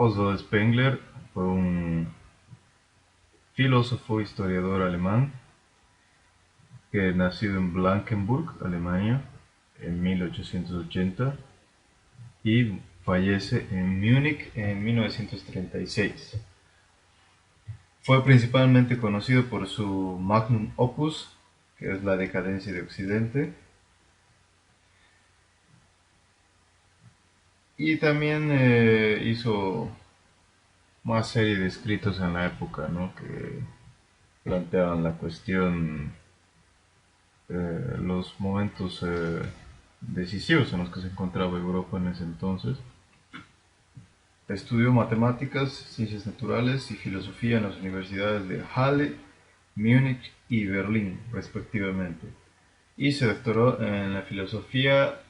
Oswald Spengler fue un filósofo historiador alemán que nació en Blankenburg, Alemania, en 1880 y fallece en Múnich en 1936. Fue principalmente conocido por su magnum opus, que es La decadencia de Occidente, y también hizo más serie de escritos en la época, ¿no? Que planteaban la cuestión, los momentos decisivos en los que se encontraba Europa en ese entonces. Estudió matemáticas, ciencias naturales y filosofía en las universidades de Halle, Múnich y Berlín, respectivamente, y se doctoró en la filosofía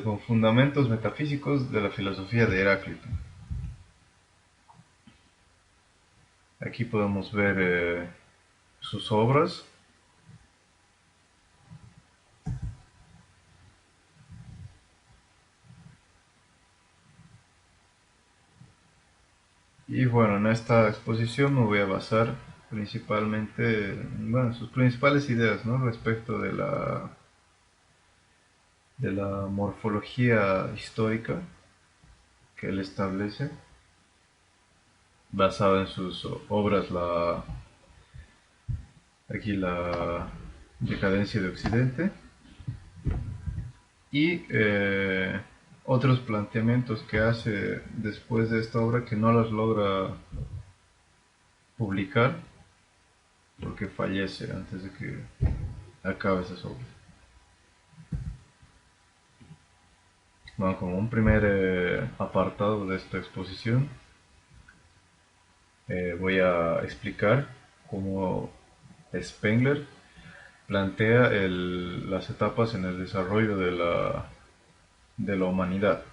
con fundamentos metafísicos de la filosofía de Heráclito. Aquí podemos ver sus obras. Y bueno, en esta exposición me voy a basar principalmente, bueno, sus principales ideas, ¿no? Respecto de la morfología histórica que él establece, basada en sus obras, aquí la decadencia de Occidente, y otros planteamientos que hace después de esta obra que no las logra publicar porque fallece antes de que acabe esas obras. Bueno, como un primer apartado de esta exposición, voy a explicar cómo Spengler plantea las etapas en el desarrollo de la humanidad.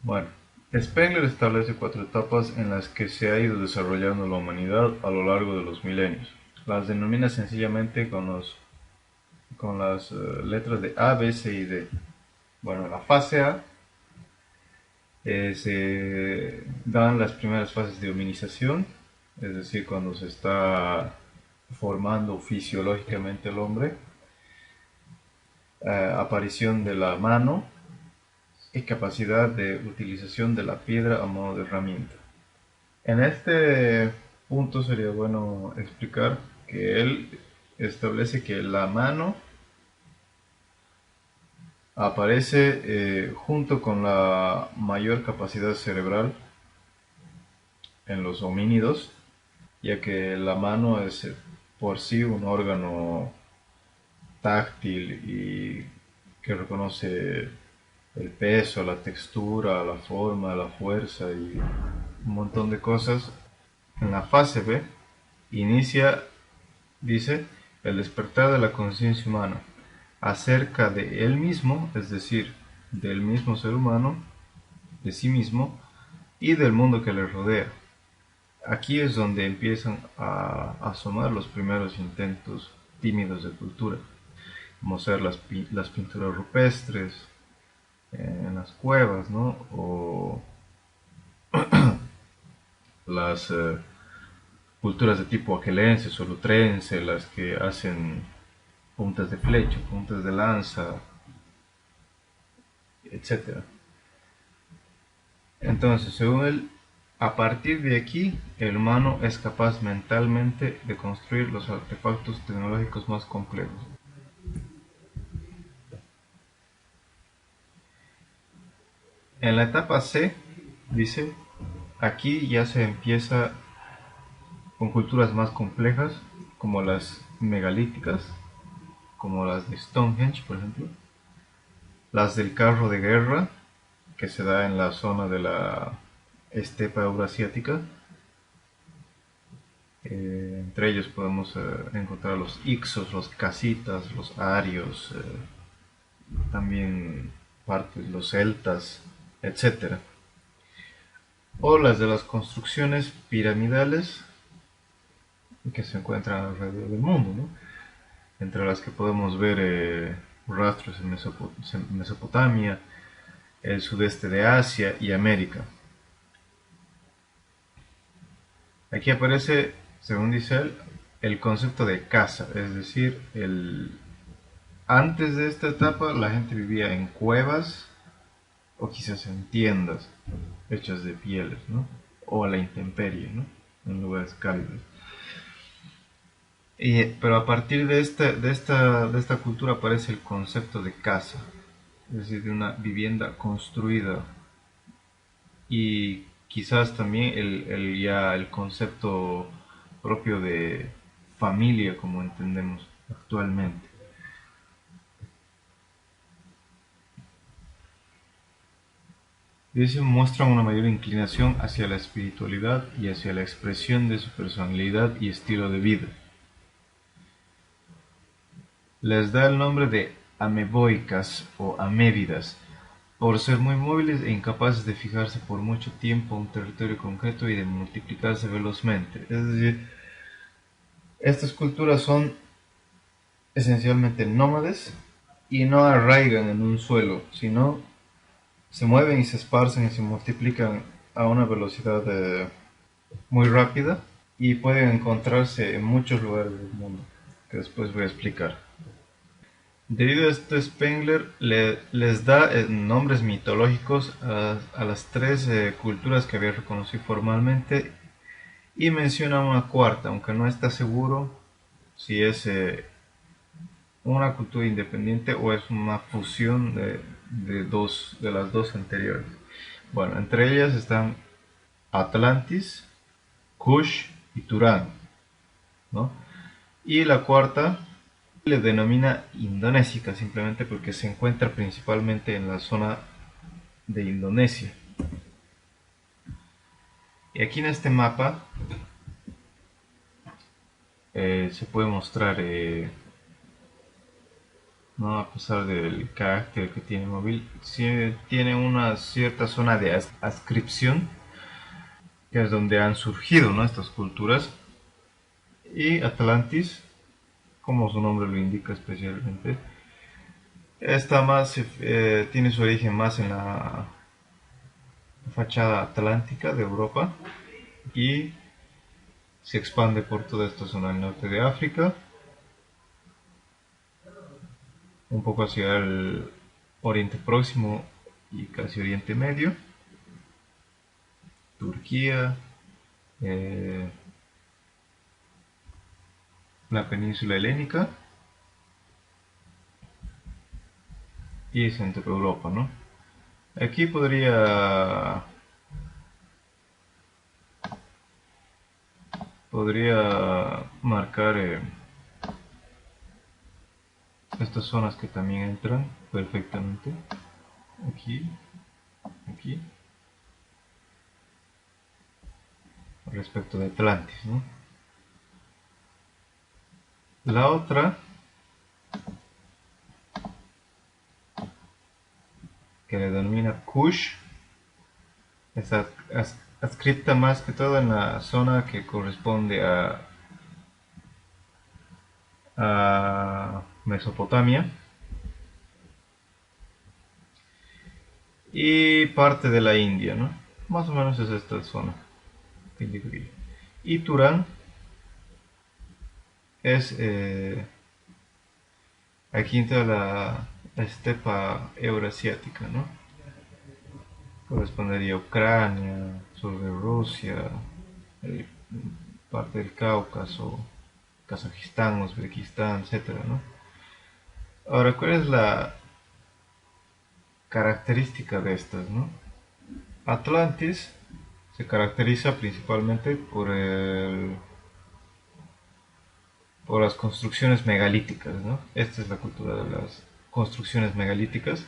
Bueno, Spengler establece cuatro etapas en las que se ha ido desarrollando la humanidad a lo largo de los milenios. Las denomina sencillamente con las letras de A, B, C y D. Bueno, la fase A se dan las primeras fases de hominización, es decir, cuando se está formando fisiológicamente el hombre, aparición de la mano y capacidad de utilización de la piedra a modo de herramienta. En este punto sería bueno explicar que él establece que la mano aparece junto con la mayor capacidad cerebral en los homínidos, ya que la mano es por sí un órgano táctil y que reconoce el peso, la textura, la forma, la fuerza y un montón de cosas. En la fase B inicia, dice, el despertar de la conciencia humana acerca de él mismo, es decir, del mismo ser humano, de sí mismo y del mundo que le rodea. Aquí es donde empiezan a asomar los primeros intentos tímidos de cultura, como ser las pinturas rupestres en las cuevas, ¿no? O las culturas de tipo aquelense, solutrense, las que hacen puntas de flecha, puntas de lanza, etcétera. Entonces, según él, a partir de aquí, el humano es capaz mentalmente de construir los artefactos tecnológicos más complejos. En la etapa C, dice, aquí ya se empieza con culturas más complejas, como las megalíticas, como las de Stonehenge, por ejemplo, las del carro de guerra, que se da en la zona de la estepa eurasiática. Entre ellos podemos encontrar los Ixos, los Casitas, los Arios, también partes, los celtas, etcétera. O las de las construcciones piramidales que se encuentran alrededor del mundo, ¿no? Entre las que podemos ver rastros en Mesopotamia, el sudeste de Asia y América. Aquí aparece, según dice él, el concepto de casa, es decir, antes de esta etapa la gente vivía en cuevas o quizás en tiendas hechas de pieles, ¿no? O a la intemperie, ¿no? En lugares cálidos. Pero a partir de esta cultura aparece el concepto de casa, es decir, de una vivienda construida y quizás también el concepto propio de familia como entendemos actualmente. Dice, muestran una mayor inclinación hacia la espiritualidad y hacia la expresión de su personalidad y estilo de vida. Les da el nombre de ameboicas o amébidas, por ser muy móviles e incapaces de fijarse por mucho tiempo en un territorio concreto y de multiplicarse velozmente. Es decir, estas culturas son esencialmente nómades y no arraigan en un suelo, sino se mueven y se esparcen y se multiplican a una velocidad muy rápida y pueden encontrarse en muchos lugares del mundo, que después voy a explicar. Debido a esto, Spengler les da nombres mitológicos a las tres culturas que había reconocido formalmente y menciona una cuarta, aunque no está seguro si es una cultura independiente o es una fusión de las dos anteriores. Bueno, entre ellas están Atlantis, Kush y Turán, ¿no? Y la cuarta le denomina indonésica simplemente porque se encuentra principalmente en la zona de Indonesia. Y aquí en este mapa se puede mostrar, ¿no? A pesar del carácter que tiene móvil, sí tiene una cierta zona de adscripción, que es donde han surgido, ¿no? Estas culturas. Y Atlantis, como su nombre lo indica especialmente, tiene su origen más en la fachada atlántica de Europa y se expande por toda esta zona del norte de África, un poco hacia el Oriente Próximo y casi Oriente Medio, Turquía, eh, la península helénica y Centro Europa, ¿no? Aquí podría marcar estas zonas que también entran perfectamente. Aquí, aquí, respecto de Atlantis, ¿no? La otra, que le denomina Kush, está adscripta más que todo en la zona que corresponde a Mesopotamia y parte de la India, ¿no? Más o menos es esta zona que indicaría. Y Turán es aquí entra la estepa eurasiática, ¿no? Correspondería a Ucrania, sur de Rusia, eh, parte del Cáucaso, Kazajistán, Uzbekistán, etcétera, ¿no? Ahora, ¿cuál es la característica de estas, ¿no? Atlantis se caracteriza principalmente por las construcciones megalíticas, ¿no? Esta es la cultura de las construcciones megalíticas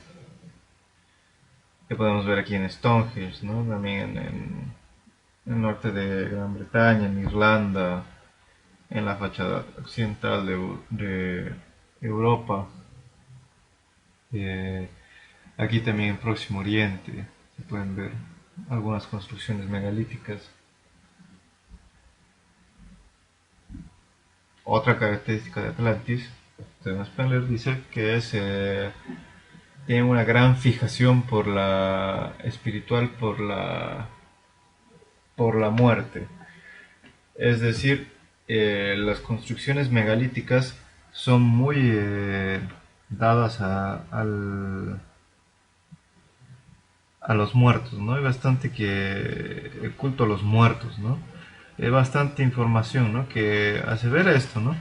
que podemos ver aquí en Stonehenge, ¿no? También en el norte de Gran Bretaña, en Irlanda, en la fachada occidental de Europa, eh, aquí también en Próximo Oriente se pueden ver algunas construcciones megalíticas. Otra característica de Atlantis Spengler dice que tiene una gran fijación por la espiritual, por la muerte. Es decir, las construcciones megalíticas son muy dadas a los muertos, ¿no? Hay bastante que el culto a los muertos, ¿no? Hay bastante información, ¿no? Que hace ver esto, ¿no?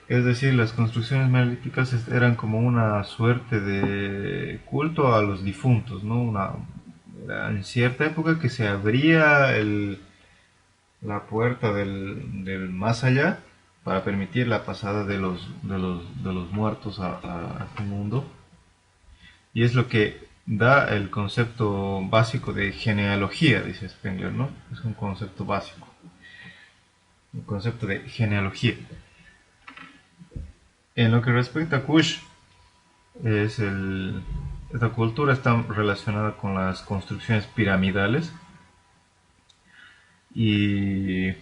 Es decir, las construcciones megalíticas eran como una suerte de culto a los difuntos, ¿no? En cierta época que se abría la puerta del más allá para permitir la pasada de los muertos a este mundo. Y es lo que da el concepto básico de genealogía, dice Spengler, ¿no? Es un concepto básico, un concepto de genealogía. En lo que respecta a Kush, esta cultura está relacionada con las construcciones piramidales y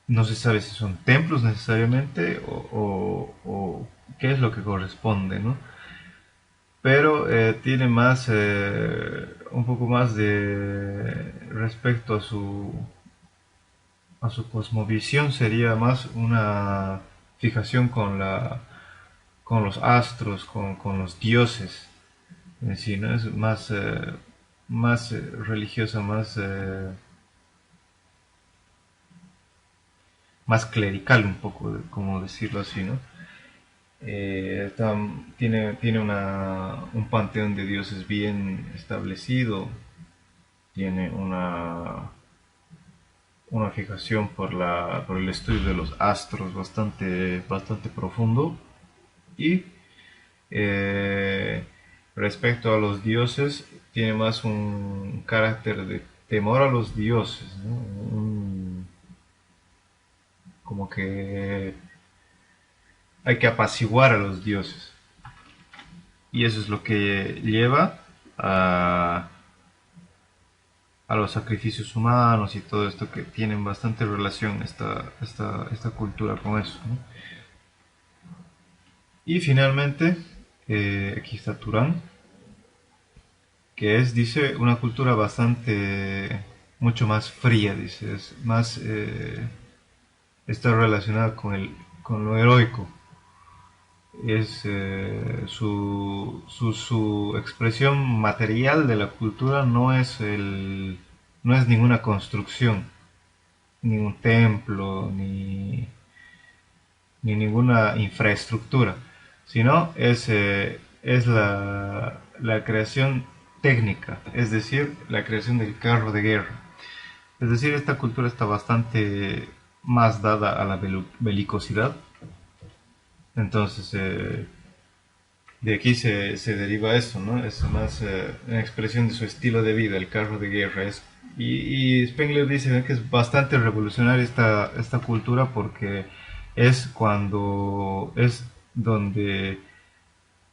no se sabe si son templos necesariamente o qué es lo que corresponde, ¿no? Pero tiene más, un poco más de respecto a su cosmovisión, sería más una fijación con los astros, con los dioses en sí, ¿no? Es más, más religiosa, más clerical un poco, como decirlo así, ¿no? Tiene un panteón de dioses bien establecido, tiene una fijación por el estudio de los astros bastante profundo y eh, respecto a los dioses tiene más un carácter de temor a los dioses, ¿no? Como que hay que apaciguar a los dioses. Y eso es lo que lleva a los sacrificios humanos y todo esto que tienen bastante relación esta cultura con eso, ¿no? Y finalmente, aquí está Turán, que es, dice, una cultura mucho más fría, dice, está relacionada con lo heroico. Su expresión material de la cultura no es ninguna construcción, ni un templo, ni ninguna infraestructura, sino es la creación técnica, es decir, la creación del carro de guerra. Es decir, esta cultura está bastante más dada a la belicosidad. Entonces, de aquí se deriva eso, ¿no? Es más una expresión de su estilo de vida, el carro de guerra. Y Spengler dice que es bastante revolucionaria esta cultura porque es donde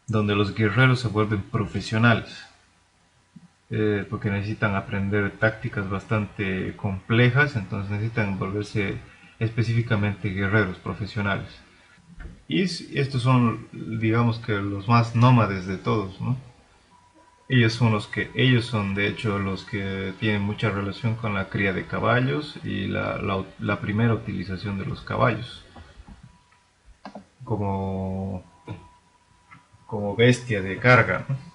los guerreros se vuelven profesionales. Porque necesitan aprender tácticas bastante complejas, entonces necesitan volverse específicamente guerreros profesionales. Y estos son, digamos que los más nómades de todos, ¿no? Ellos son de hecho los que tienen mucha relación con la cría de caballos y la primera utilización de los caballos como, como bestia de carga, ¿no?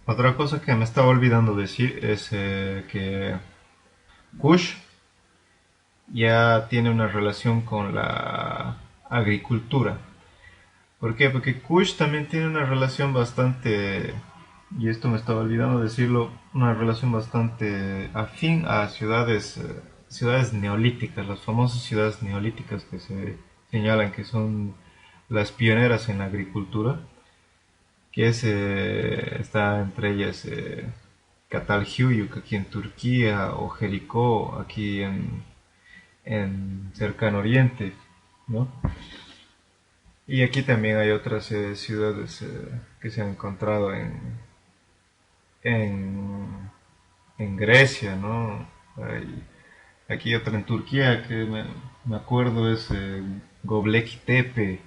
Otra cosa que me estaba olvidando decir es que Kush ya tiene una relación con la agricultura. ¿Por qué? Porque Kush también tiene una relación bastante, y esto me estaba olvidando decirlo, una relación bastante afín a ciudades neolíticas, las famosas ciudades neolíticas que se señalan que son las pioneras en la agricultura, está entre ellas Catalhuyuk aquí en Turquía o Jericó aquí en cercano Oriente, ¿no? Y aquí también hay otras ciudades que se han encontrado en, en Grecia, ¿no? Hay, Aquí otra en Turquía que me acuerdo es Göbekli Tepe.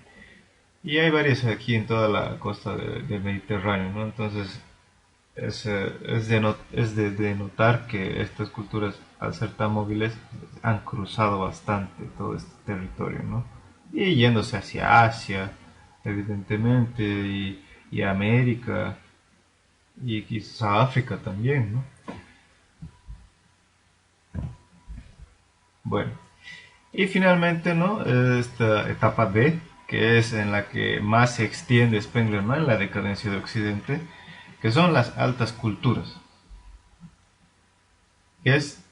Y hay varias aquí en toda la costa del Mediterráneo, ¿no? Entonces es de notar que estas culturas, al ser tan móviles, han cruzado bastante todo este territorio, ¿no? Y yéndose hacia Asia, evidentemente, y América, y quizás a África también, ¿no? Bueno, y finalmente, ¿no? Esta etapa D, que es en la que más se extiende Spengler, ¿no? En la decadencia de Occidente, que son las altas culturas, que es,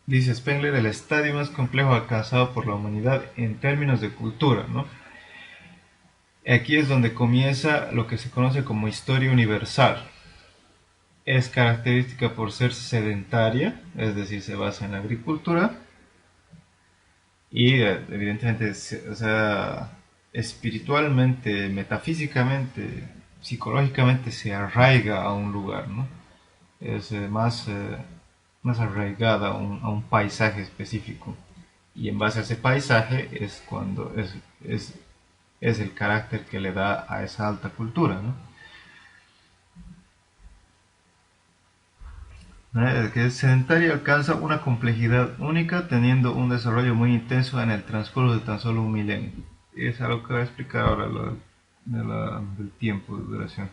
dice Spengler, el estadio más complejo alcanzado por la humanidad en términos de cultura, ¿no? Aquí es donde comienza lo que se conoce como historia universal. Es característica por ser sedentaria, es decir, se basa en la agricultura y evidentemente, o sea, espiritualmente, metafísicamente, psicológicamente se arraiga a un lugar, ¿no? Es más arraigada a un paisaje específico. Y en base a ese paisaje es cuando es el carácter que le da a esa alta cultura, ¿no? Que es sedentaria alcanza una complejidad única teniendo un desarrollo muy intenso en el transcurso de tan solo un milenio. Y es algo que voy a explicar ahora del tiempo de duración.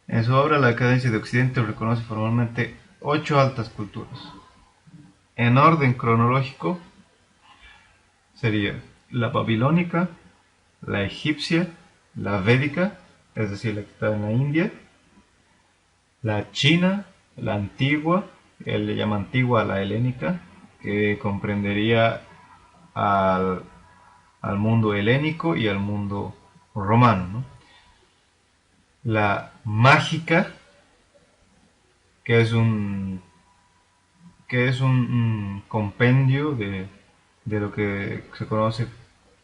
En su obra La decadencia de Occidente reconoce formalmente 8 altas culturas. En orden cronológico sería la babilónica, la egipcia, la védica, es decir, la que está en la India, la china, la antigua, él le llama antigua a la helénica, que comprendería al, al mundo helénico y al mundo romano, ¿no? La mágica, que es un compendio de lo que se conoce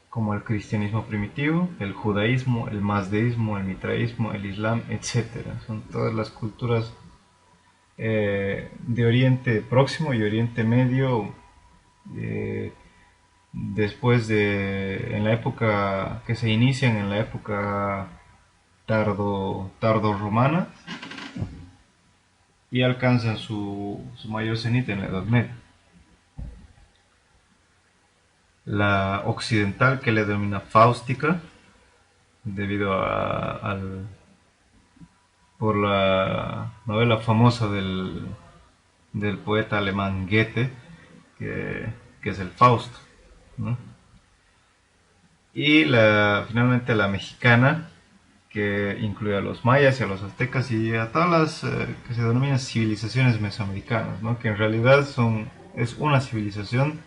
como el cristianismo primitivo, el judaísmo, el mazdeísmo, el mitraísmo, el islam, etcétera. Son todas las culturas de Oriente Próximo y Oriente Medio, eh, después en la época que se inician en la época tardo romana y alcanzan su mayor cenit en la Edad Media. La occidental, que le denomina Fáustica, debido por la novela famosa del poeta alemán Goethe, que es el Fausto, ¿no? Y finalmente la mexicana, que incluye a los mayas y a los aztecas y a todas las que se denominan civilizaciones mesoamericanas, ¿no? Que en realidad es una civilización.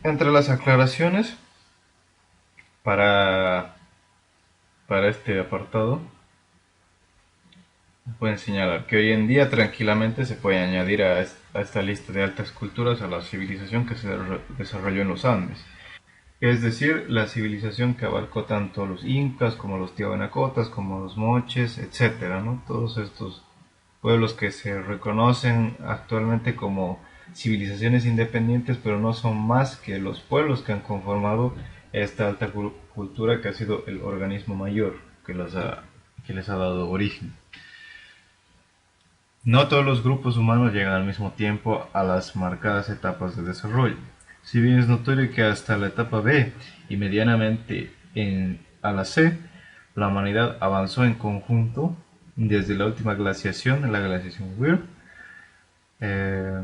Entre las aclaraciones para, para este apartado, pueden señalar que hoy en día tranquilamente se puede añadir a esta lista de altas culturas a la civilización que se desarrolló en los Andes. Es decir, la civilización que abarcó tanto los incas como los tiahuanacotas, como los moches, etcétera, ¿no? Todos estos pueblos que se reconocen actualmente como civilizaciones independientes, pero no son más que los pueblos que han conformado esta alta cultura que ha sido el organismo mayor que les ha dado origen. No todos los grupos humanos llegan al mismo tiempo a las marcadas etapas de desarrollo. Si bien es notorio que hasta la etapa B y medianamente a la C, la humanidad avanzó en conjunto desde la última glaciación, la glaciación Weir, eh,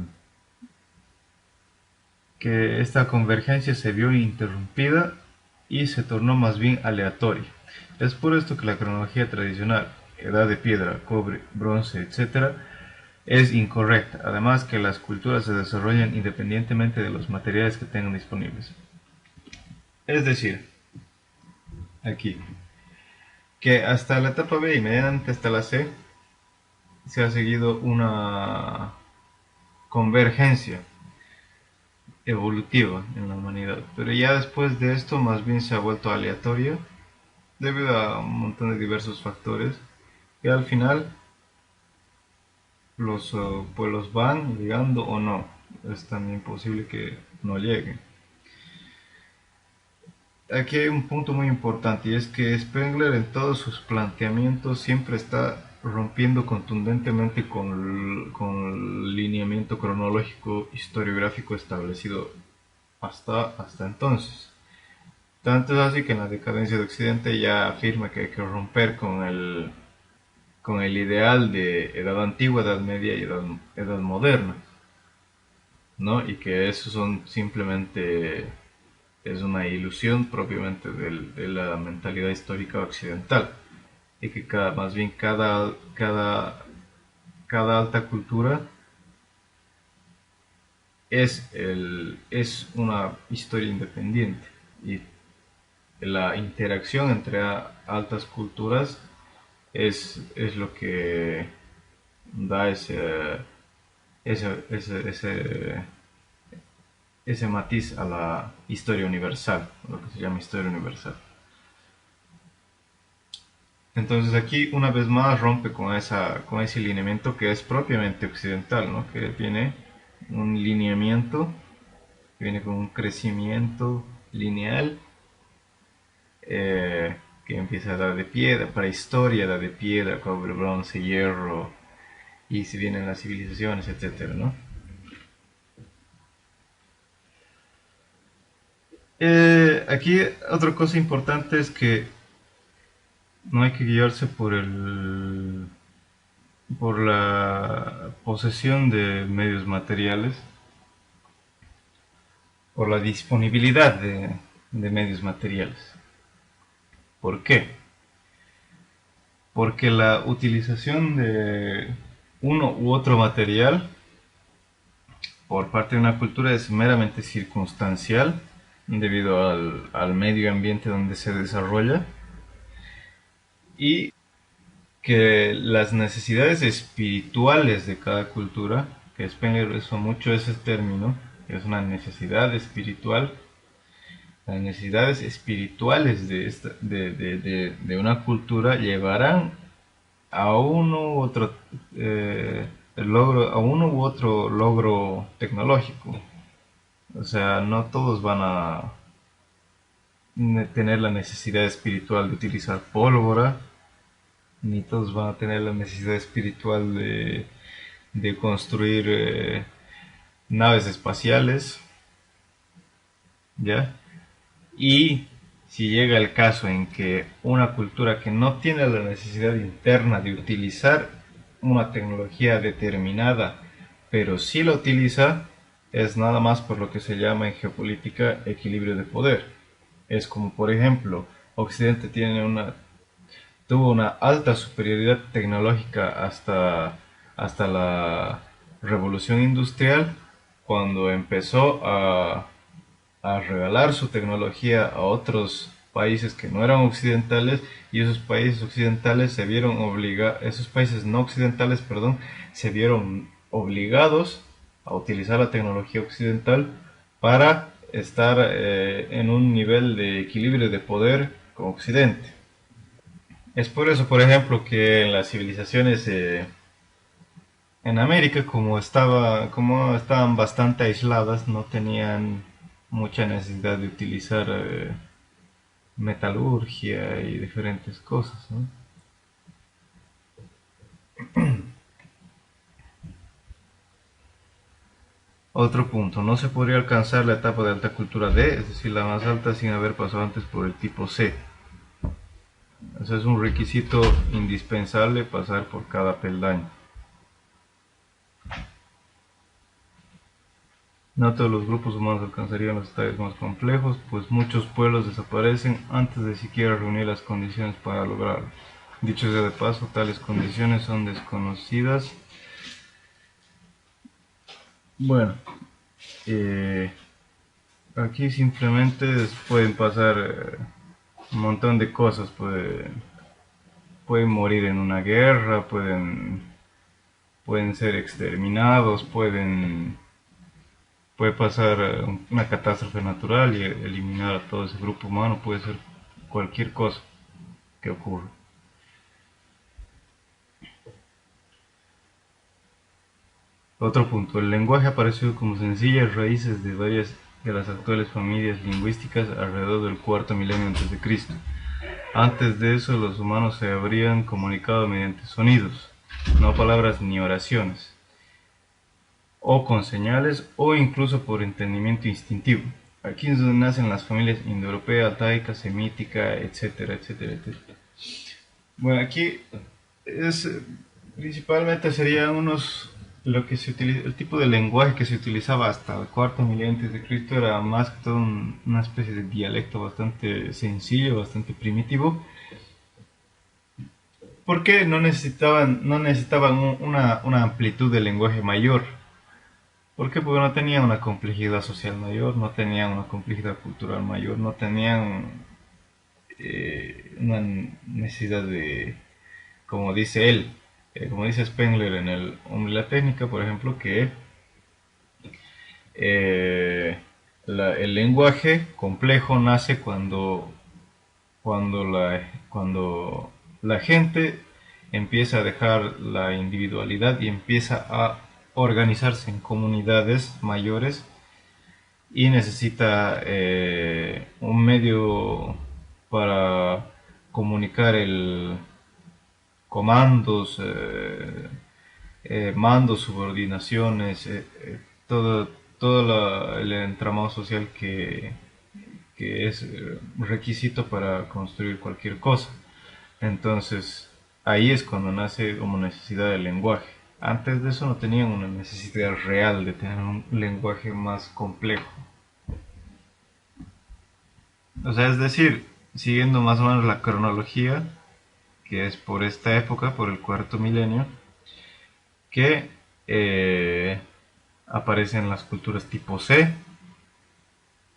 que esta convergencia se vio interrumpida y se tornó más bien aleatoria. Es por esto que la cronología tradicional, edad de piedra, cobre, bronce, etc., es incorrecta, además que las culturas se desarrollan independientemente de los materiales que tengan disponibles. Es decir, aquí, que hasta la etapa B y medianamente hasta la C se ha seguido una convergencia evolutiva en la humanidad, pero ya después de esto más bien se ha vuelto aleatoria debido a un montón de diversos factores que al final los pueblos van llegando o no. Es también posible que no lleguen. Aquí hay un punto muy importante y es que Spengler en todos sus planteamientos siempre está rompiendo contundentemente con el lineamiento cronológico historiográfico establecido hasta entonces. Tanto es así que en la decadencia de Occidente ya afirma que hay que romper con el ideal de edad antigua, edad media y edad moderna, ¿no? Y que eso son simplemente es una ilusión propiamente de la mentalidad histórica occidental y que más bien cada alta cultura es una historia independiente y la interacción entre altas culturas es lo que da ese, ese matiz a la historia universal, lo que se llama historia universal. Entonces aquí una vez más rompe con ese lineamiento que es propiamente occidental, ¿no? Que tiene un lineamiento, que viene con un crecimiento lineal, que empieza a edad de piedra, prehistoria, edad de piedra, cobre, bronce, hierro, y si vienen las civilizaciones, etcétera, ¿no? Aquí otra cosa importante es que no hay que guiarse por la posesión de medios materiales, por la disponibilidad de medios materiales. ¿Por qué? Porque la utilización de uno u otro material por parte de una cultura es meramente circunstancial debido al medio ambiente donde se desarrolla y que las necesidades espirituales de cada cultura, que Spengler usó mucho ese término, que es una necesidad espiritual, las necesidades espirituales de una cultura llevarán a uno u otro a uno u otro logro tecnológico. O sea, no todos van a tener la necesidad espiritual de utilizar pólvora, ni todos van a tener la necesidad espiritual de construir naves espaciales, ¿ya? Y si llega el caso en que una cultura que no tiene la necesidad interna de utilizar una tecnología determinada, pero sí la utiliza, es nada más por lo que se llama en geopolítica equilibrio de poder. Es como, por ejemplo, Occidente tuvo una alta superioridad tecnológica hasta la revolución industrial, cuando empezó a regalar su tecnología a otros países que no eran occidentales, y esos países occidentales esos países no occidentales, perdón, se vieron obligados a utilizar la tecnología occidental para estar en un nivel de equilibrio de poder con Occidente. Es por eso, por ejemplo, que en las civilizaciones en América, como estaban bastante aisladas, no tenían mucha necesidad de utilizar metalurgia y diferentes cosas, ¿no? Otro punto, no se podría alcanzar la etapa de alta cultura D, es decir, la más alta, sin haber pasado antes por el tipo C. Ese es un requisito indispensable, pasar por cada peldaño. No todos los grupos humanos alcanzarían los estadios más complejos, pues muchos pueblos desaparecen antes de siquiera reunir las condiciones para lograrlo. Dicho sea de paso, tales condiciones son desconocidas. Bueno, eh, aquí simplemente pueden pasar un montón de cosas. Pueden morir en una guerra, pueden ser exterminados, puede pasar una catástrofe natural y eliminar a todo ese grupo humano. Puede ser cualquier cosa que ocurra. Otro punto, el lenguaje apareció como sencillas raíces de varias de las actuales familias lingüísticas alrededor del cuarto milenio antes de Cristo. Antes de eso, los humanos se habrían comunicado mediante sonidos, no palabras ni oraciones, o con señales, o incluso por entendimiento instintivo. Aquí es donde nacen las familias indoeuropea, altaica, semítica, etcétera, etcétera, etcétera. Bueno, aquí es principalmente serían unos lo que se utiliza, el tipo de lenguaje que se utilizaba hasta el cuarto milenio antes de Cristo era más que todo una especie de dialecto bastante sencillo, bastante primitivo, porque no necesitaban una amplitud de lenguaje mayor. ¿Por qué? Porque no tenían una complejidad social mayor, no tenían una complejidad cultural mayor, no tenían una necesidad de, como dice él, como dice Spengler en el Hombre y la Técnica, por ejemplo, que eh, el lenguaje complejo nace cuando la gente empieza a dejar la individualidad y empieza a organizarse en comunidades mayores y necesita un medio para comunicar el comandos, mandos, subordinaciones, todo, el entramado social que es requisito para construir cualquier cosa. Entonces, ahí es cuando nace como necesidad del lenguaje. Antes de eso no tenían una necesidad real de tener un lenguaje más complejo. O sea, es decir, siguiendo más o menos la cronología, que es por esta época, por el cuarto milenio, que aparecen las culturas tipo C,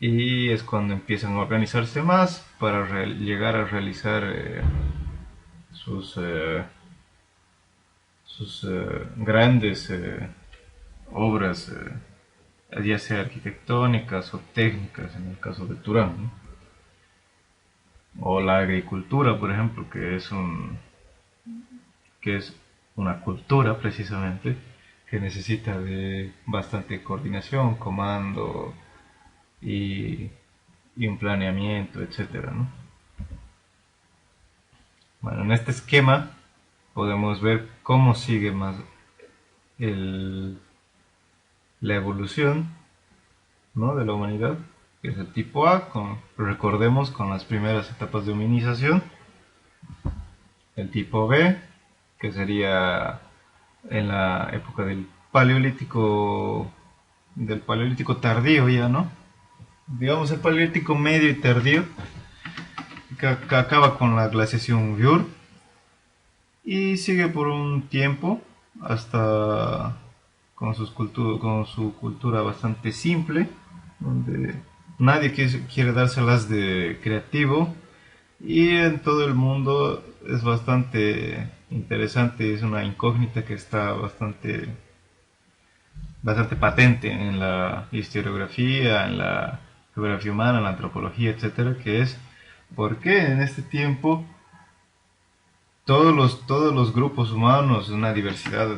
y es cuando empiezan a organizarse más para llegar a realizar sus, grandes obras, ya sea arquitectónicas o técnicas, en el caso de Turán, ¿no? O la agricultura, por ejemplo, que es una cultura precisamente que necesita de bastante coordinación, comando y, y un planeamiento, etcétera, ¿no? Bueno, en este esquema podemos ver cómo sigue más el, la evolución, ¿no?, de la humanidad, que es el tipo A, recordemos con las primeras etapas de hominización, el tipo B, que sería en la época del paleolítico tardío ya, ¿no? Digamos el paleolítico medio y tardío, que acaba con la glaciación Biur y sigue por un tiempo hasta con su cultura bastante simple, donde nadie quiere dárselas de creativo, y en todo el mundo es bastante interesante, es una incógnita que está bastante patente en la historiografía, en la geografía humana, en la antropología, etcétera, que es por qué en este tiempo todos los grupos humanos, una diversidad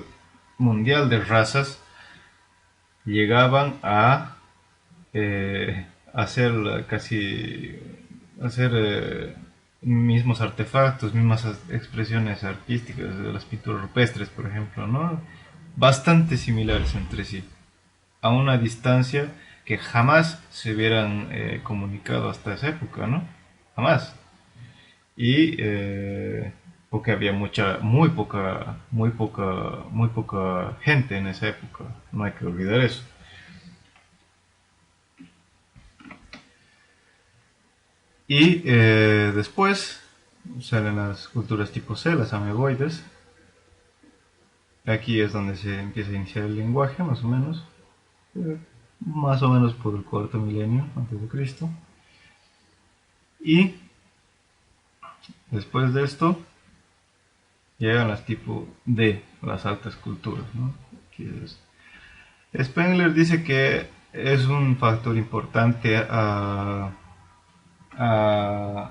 mundial de razas, llegaban a hacer casi hacer mismos artefactos, mismas expresiones artísticas de las pinturas rupestres, por ejemplo, ¿no? Bastante similares entre sí, a una distancia que jamás se hubieran comunicado hasta esa época, ¿no? Jamás. Y porque había muy poca gente en esa época, no hay que olvidar eso. Y después salen las culturas tipo C, las ameboides. Aquí es donde se empieza a iniciar el lenguaje, más o menos por el cuarto milenio antes de Cristo. Y después de esto llegan las tipo D, las altas culturas, ¿no? Spengler dice que es un factor importante a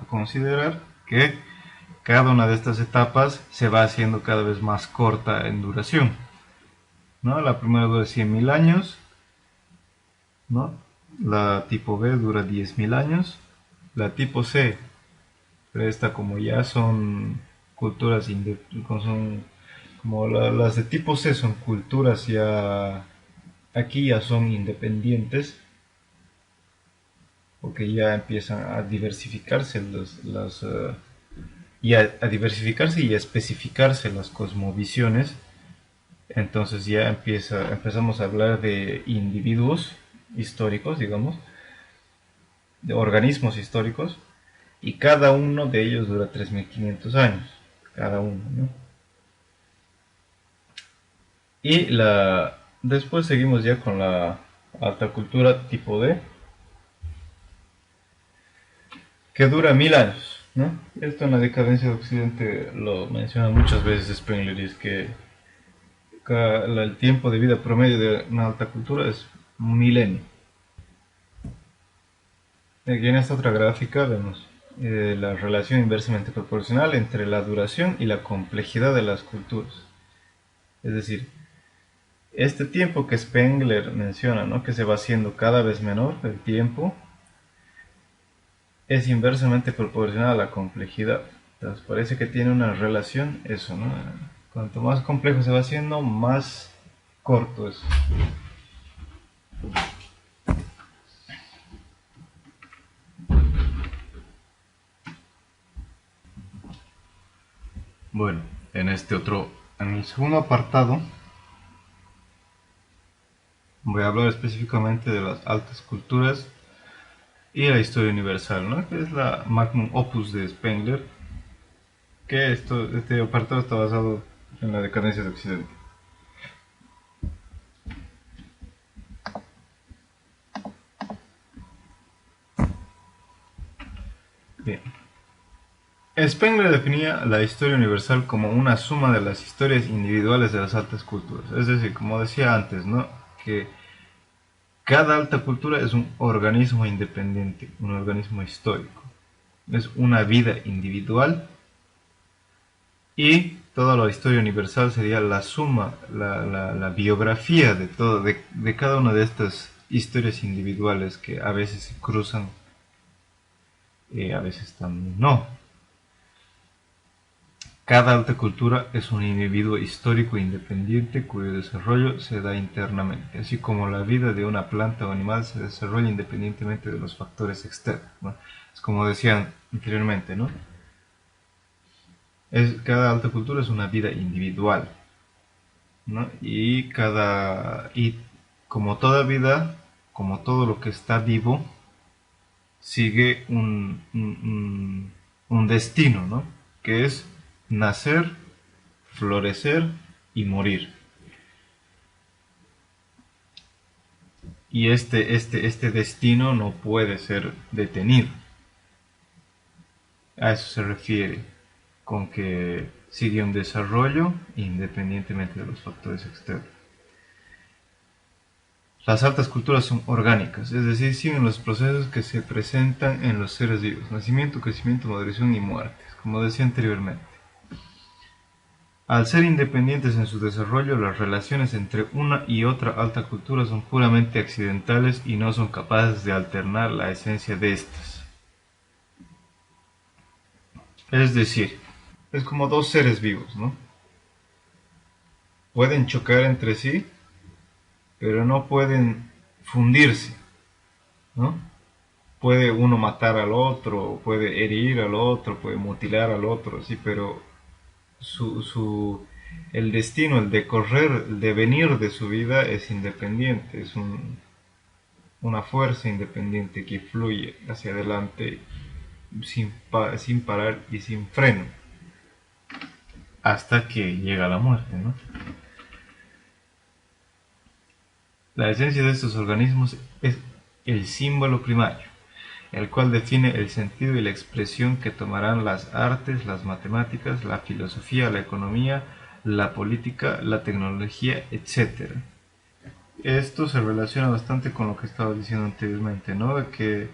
considerar que cada una de estas etapas se va haciendo cada vez más corta en duración, ¿no? La primera dura 100.000 años, ¿no? La tipo B dura 10.000 años. La tipo C, pero esta como ya son culturas, como las de tipo C son culturas ya, aquí ya son independientes, porque ya empiezan a diversificarse y a diversificarse y a especificarse las cosmovisiones. Entonces ya empezamos a hablar de individuos históricos, digamos, de organismos históricos, y cada uno de ellos dura 3.500 años, cada uno, ¿no? Y después seguimos ya con la alta cultura tipo D, que dura 1.000 años, ¿no? Esto en la decadencia de Occidente lo menciona muchas veces Spengler, y es que el tiempo de vida promedio de una alta cultura es un milenio. Aquí en esta otra gráfica vemos la relación inversamente proporcional entre la duración y la complejidad de las culturas. Es decir, este tiempo que Spengler menciona, ¿no? Que se va haciendo cada vez menor el tiempo, es inversamente proporcional a la complejidad. Entonces parece que tiene una relación eso, ¿no? Cuanto más complejo se va haciendo, más corto es. Bueno, en el segundo apartado, voy a hablar específicamente de las altas culturas y la historia universal, ¿no? Que es la magnum opus de Spengler, que este apartado está basado en la decadencia de Occidente. Bien. Spengler definía la historia universal como una suma de las historias individuales de las altas culturas. Es decir, como decía antes, ¿no? Que cada alta cultura es un organismo independiente, un organismo histórico. Es una vida individual, y toda la historia universal sería la suma, la biografía de todo, de cada una de estas historias individuales que a veces se cruzan y a veces también no. Cada alta cultura es un individuo histórico independiente cuyo desarrollo se da internamente, así como la vida de una planta o animal se desarrolla independientemente de los factores externos, ¿no? Es como decían anteriormente, ¿no? Cada alta cultura es una vida individual, ¿no? Y como toda vida, como todo lo que está vivo, sigue un destino, ¿no? Que es nacer, florecer y morir. Y este destino no puede ser detenido. A eso se refiere con que sigue un desarrollo independientemente de los factores externos. Las altas culturas son orgánicas, es decir, siguen los procesos que se presentan en los seres vivos: nacimiento, crecimiento, maduración y muerte, como decía anteriormente. Al ser independientes en su desarrollo, las relaciones entre una y otra alta cultura son puramente accidentales y no son capaces de alternar la esencia de estas. Es decir, es como dos seres vivos, ¿no? Pueden chocar entre sí, pero no pueden fundirse, ¿no? Puede uno matar al otro, puede herir al otro, puede mutilar al otro, sí, pero el destino, el decorrer, el devenir de su vida es independiente, es una fuerza independiente que fluye hacia adelante sin parar y sin freno, hasta que llega la muerte, ¿no? La esencia de estos organismos es el símbolo primario, el cual define el sentido y la expresión que tomarán las artes, las matemáticas, la filosofía, la economía, la política, la tecnología, etc. Esto se relaciona bastante con lo que estaba diciendo anteriormente, ¿no? De que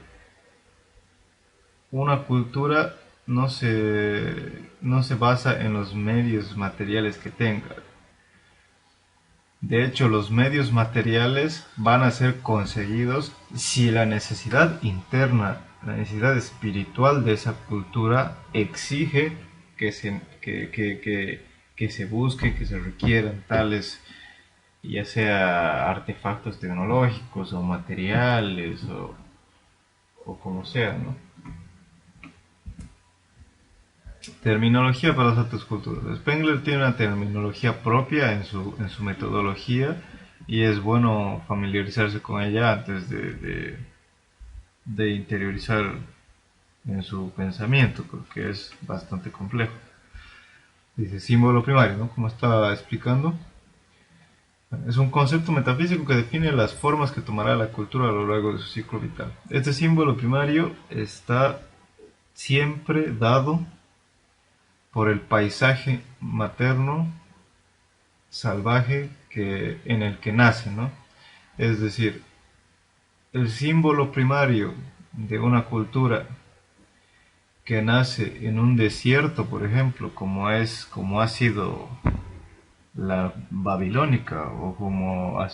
una cultura no se basa en los medios materiales que tenga. De hecho, los medios materiales van a ser conseguidos si la necesidad interna, la necesidad espiritual de esa cultura exige que se busque, que se requieran tales, ya sea artefactos tecnológicos o materiales o como sea, ¿no? Terminología para las otras culturas. Spengler tiene una terminología propia en su metodología y es bueno familiarizarse con ella antes de interiorizar en su pensamiento, porque es bastante complejo. Dice símbolo primario, ¿no? Como estaba explicando, es un concepto metafísico que define las formas que tomará la cultura a lo largo de su ciclo vital. Este símbolo primario está siempre dado por el paisaje materno salvaje en el que nace, ¿no? Es decir, el símbolo primario de una cultura que nace en un desierto, por ejemplo, como ha sido la babilónica o como ha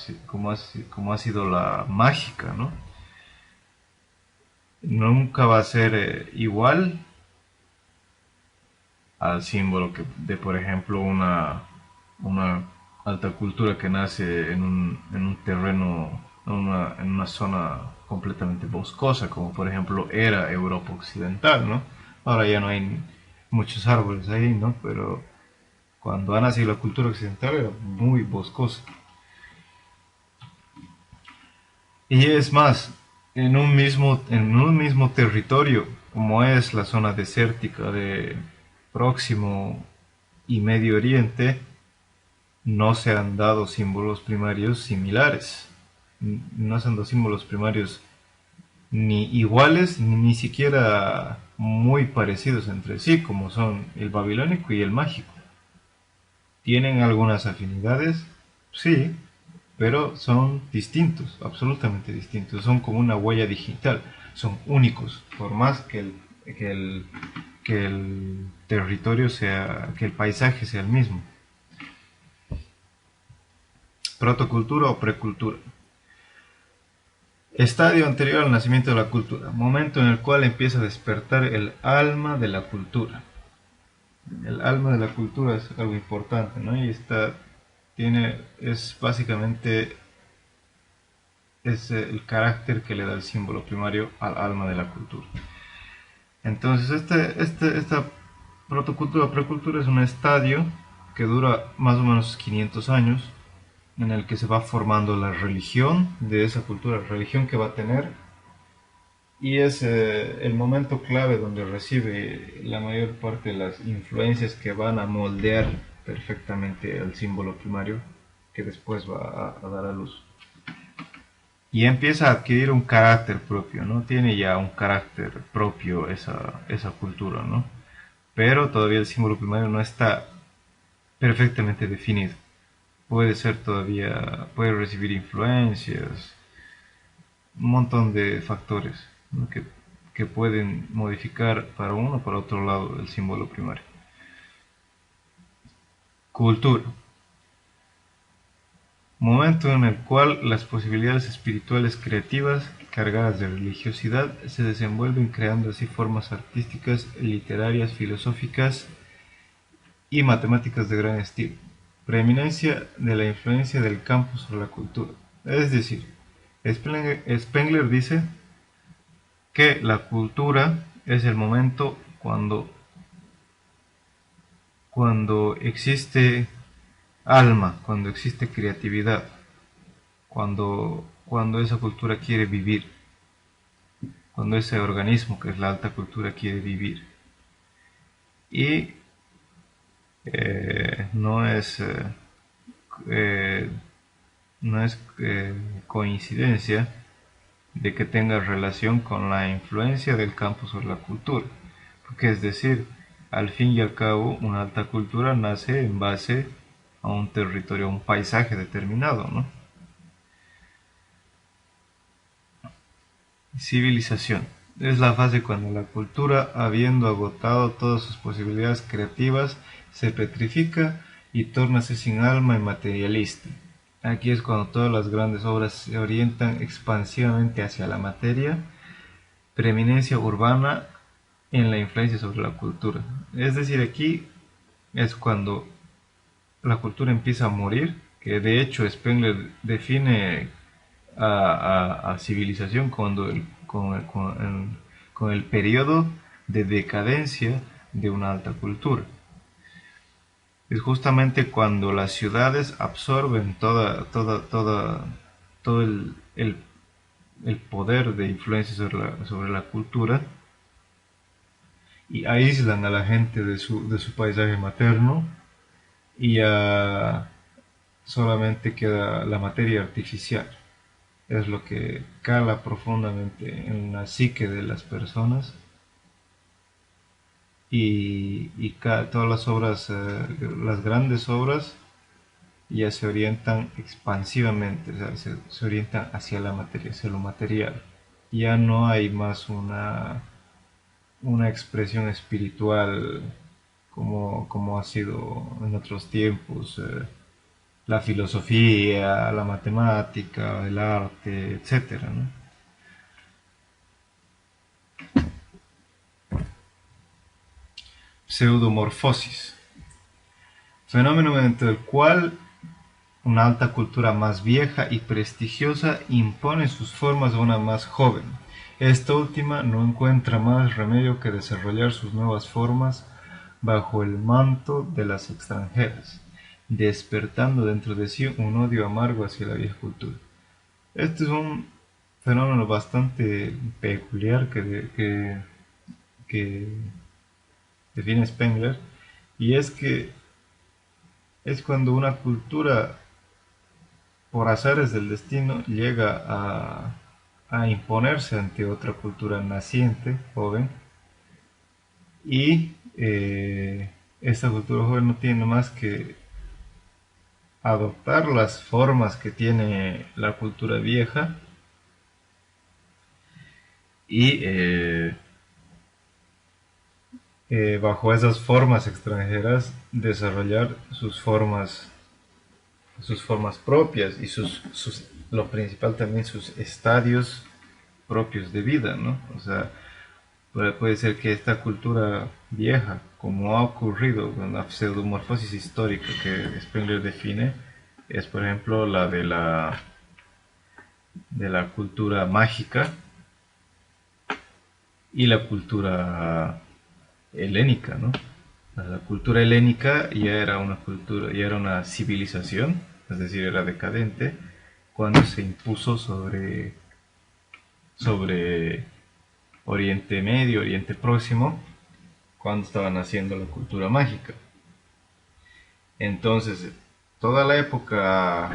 sido la mágica, ¿no? Nunca va a ser igual al símbolo de, por ejemplo, una alta cultura que nace en un terreno, en una zona completamente boscosa, como por ejemplo era Europa Occidental, ¿no? Ahora ya no hay muchos árboles ahí, ¿no? Pero cuando ha nacido la cultura occidental era muy boscosa. Y es más, en un mismo territorio, como es la zona desértica de Próximo y Medio Oriente, no se han dado símbolos primarios similares. No se han dado símbolos primarios ni iguales, ni siquiera muy parecidos entre sí, como son el babilónico y el mágico. ¿Tienen algunas afinidades? Sí, pero son distintos, absolutamente distintos. Son como una huella digital, son únicos, por más que el territorio sea, que el paisaje sea el mismo. Protocultura o precultura. Estadio anterior al nacimiento de la cultura, momento en el cual empieza a despertar el alma de la cultura. El alma de la cultura es algo importante, ¿no? Y es básicamente el carácter que le da el símbolo primario al alma de la cultura. Entonces, esta protocultura o precultura es un estadio que dura más o menos 500 años, en el que se va formando la religión de esa cultura, la religión que va a tener, y es el momento clave donde recibe la mayor parte de las influencias que van a moldear perfectamente el símbolo primario que después va a dar a luz. Y empieza a adquirir un carácter propio, ¿no? Tiene ya un carácter propio esa cultura, ¿no? Pero todavía el símbolo primario no está perfectamente definido. Puede recibir influencias, un montón de factores, ¿no? que pueden modificar para uno o para otro lado el símbolo primario. Cultura. Momento en el cual las posibilidades espirituales creativas cargadas de religiosidad se desenvuelven creando así formas artísticas, literarias, filosóficas y matemáticas de gran estilo. Preeminencia de la influencia del campo sobre la cultura. Es decir, Spengler dice que la cultura es el momento cuando existe alma, cuando existe creatividad, cuando esa cultura quiere vivir, cuando ese organismo que es la alta cultura quiere vivir. Y no es coincidencia de que tenga relación con la influencia del campo sobre la cultura, porque es decir, al fin y al cabo una alta cultura nace en base a un territorio, a un paisaje determinado, ¿no? Civilización. Es la fase cuando la cultura, habiendo agotado todas sus posibilidades creativas, se petrifica y tórnase sin alma y materialista. Aquí es cuando todas las grandes obras se orientan expansivamente hacia la materia, preeminencia urbana en la influencia sobre la cultura. Es decir, aquí es cuando la cultura empieza a morir, que de hecho Spengler define a civilización cuando con el periodo de decadencia de una alta cultura. Es justamente cuando las ciudades absorben todo el poder de influencia sobre la cultura y aíslan a la gente de su paisaje materno y ya solamente queda la materia artificial. Es lo que cala profundamente en la psique de las personas y todas las obras, las grandes obras ya se orientan expansivamente, o sea, se orientan hacia la materia, hacia lo material. Ya no hay más una expresión espiritual como ha sido en otros tiempos, la filosofía, la matemática, el arte, etcétera, ¿no? Pseudomorfosis, fenómeno mediante el cual una alta cultura más vieja y prestigiosa impone sus formas a una más joven. Esta última no encuentra más remedio que desarrollar sus nuevas formas bajo el manto de las extranjeras, despertando dentro de sí un odio amargo hacia la vieja cultura. Este es un fenómeno bastante peculiar que define Spengler, y es que es cuando una cultura, por azares del destino, llega a imponerse ante otra cultura naciente, joven, y esta cultura joven no tiene más que adoptar las formas que tiene la cultura vieja y bajo esas formas extranjeras desarrollar sus formas propias y lo principal también sus estadios propios de vida, ¿no? O sea, puede ser que esta cultura vieja, como ha ocurrido con la pseudomorfosis histórica que Spengler define, es por ejemplo la de la cultura mágica y la cultura helénica, ¿no? La cultura helénica ya era una cultura, ya era una civilización, es decir, era decadente, cuando se impuso sobre Oriente Medio, Oriente Próximo, cuando estaba naciendo la cultura mágica. Entonces, toda la época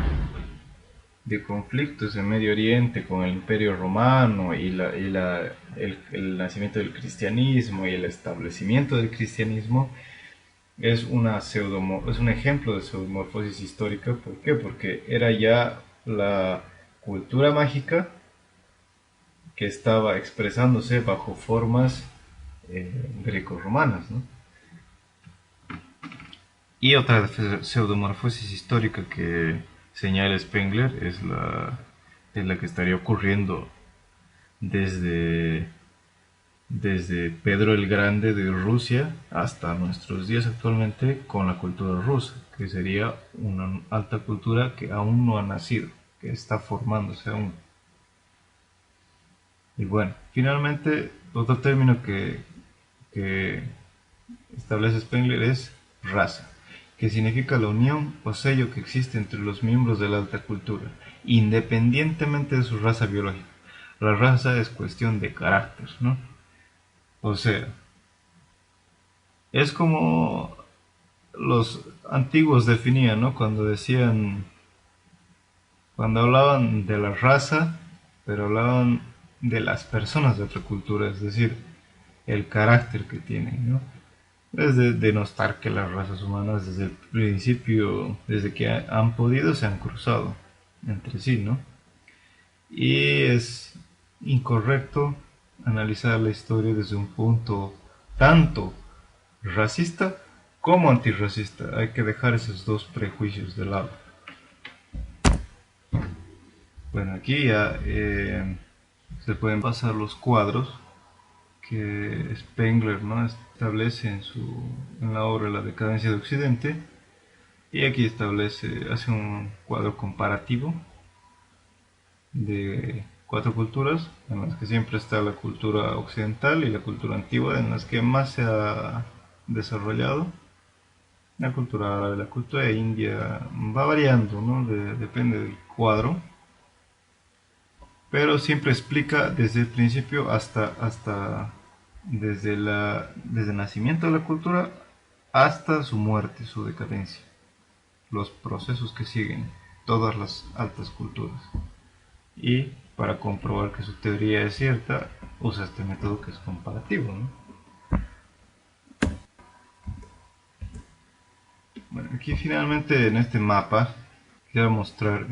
de conflictos en Medio Oriente con el Imperio Romano y el nacimiento del cristianismo y el establecimiento del cristianismo es un ejemplo de pseudomorfosis histórica. ¿Por qué? Porque era ya la cultura mágica que estaba expresándose bajo formas greco-romanas, ¿no? Y otra pseudomorfosis histórica que señala Spengler es la que estaría ocurriendo desde Pedro el Grande de Rusia hasta nuestros días actualmente con la cultura rusa, que sería una alta cultura que aún no ha nacido, que está formándose aún. Y bueno, finalmente, otro término que establece Spengler es raza, que significa la unión o sello que existe entre los miembros de la alta cultura, independientemente de su raza biológica. La raza es cuestión de carácter, ¿no? O sea, es como los antiguos definían, ¿no? Cuando hablaban de la raza, pero hablaban de las personas de otra cultura, es decir, el carácter que tienen, ¿no? Es de denostar que las razas humanas desde el principio, desde que han podido, se han cruzado entre sí, ¿no? Y es incorrecto analizar la historia desde un punto tanto racista como antirracista. Hay que dejar esos dos prejuicios de lado. Bueno, aquí ya se pueden pasar los cuadros que Spengler, ¿no?, establece en la obra La decadencia de Occidente, y aquí hace un cuadro comparativo de cuatro culturas, en las que siempre está la cultura occidental y la cultura antigua, en las que más se ha desarrollado. La cultura árabe, la cultura india va variando, ¿no? Depende del cuadro, pero siempre explica desde el principio hasta desde el nacimiento de la cultura hasta su muerte, su decadencia, los procesos que siguen todas las altas culturas. Y para comprobar que su teoría es cierta, usa este método que es comparativo, ¿no? Bueno, aquí finalmente en este mapa quiero mostrar